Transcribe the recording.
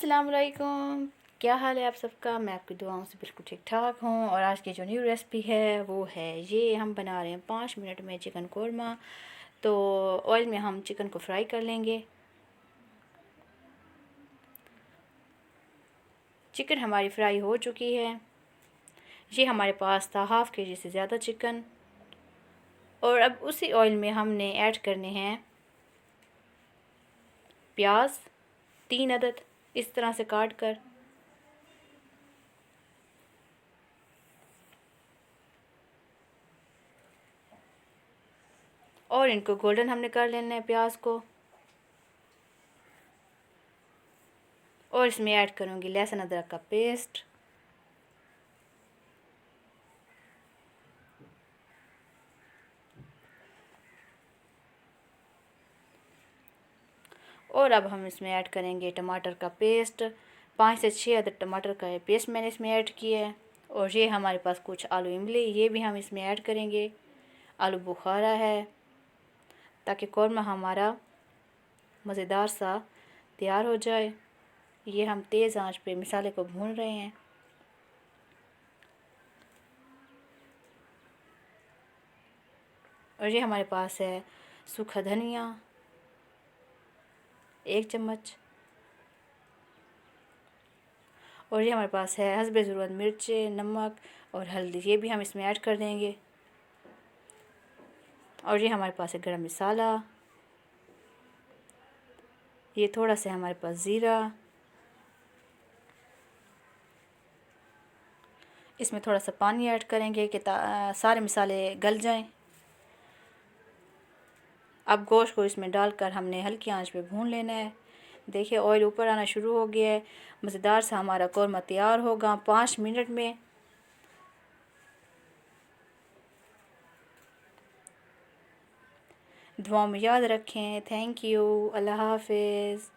अस्सलाम वालेकुम। क्या हाल है आप सबका? मैं आपकी दुआओं से बिल्कुल ठीक ठाक हूँ। और आज की जो न्यू रेसिपी है वो है ये, हम बना रहे हैं 5 मिनट में चिकन कोरमा। तो ऑयल में हम चिकन को फ्राई कर लेंगे। चिकन हमारी फ्राई हो चुकी है। ये हमारे पास था हाफ़ केजी से ज़्यादा चिकन। और अब उसी ऑयल में हमने ऐड करने हैं प्याज 3 अदद, इस तरह से काट कर। और इनको गोल्डन हमने कर लेना है प्याज को। और इसमें ऐड करूँगी लहसुन अदरक का पेस्ट। और अब हम इसमें ऐड करेंगे टमाटर का पेस्ट। 5 से 6 अदद टमाटर का पेस्ट मैंने इसमें ऐड किया है। और ये हमारे पास कुछ आलू इमली, ये भी हम इसमें ऐड करेंगे। आलू बुखारा है, ताकि कौरमा हमारा मज़ेदार सा तैयार हो जाए। ये हम तेज़ आंच पे मसाले को भून रहे हैं। और ये हमारे पास है सूखा धनिया 1 चम्मच। और ये हमारे पास है हस्बे ज़रूरत मिर्चें, नमक और हल्दी, ये भी हम इसमें ऐड कर देंगे। और ये हमारे पास है गरम मसाला, ये थोड़ा सा हमारे पास ज़ीरा, इसमें थोड़ा सा पानी ऐड करेंगे कि सारे मसाले गल जाएं। अब गोश्त को इसमें डालकर हमने हल्की आंच पे भून लेना है। देखिए ऑयल ऊपर आना शुरू हो गया है। मज़ेदार सा हमारा कौरमा तैयार होगा 5 मिनट में। दुआ में याद रखें। Thank you. अल्लाह हाफ़िज़।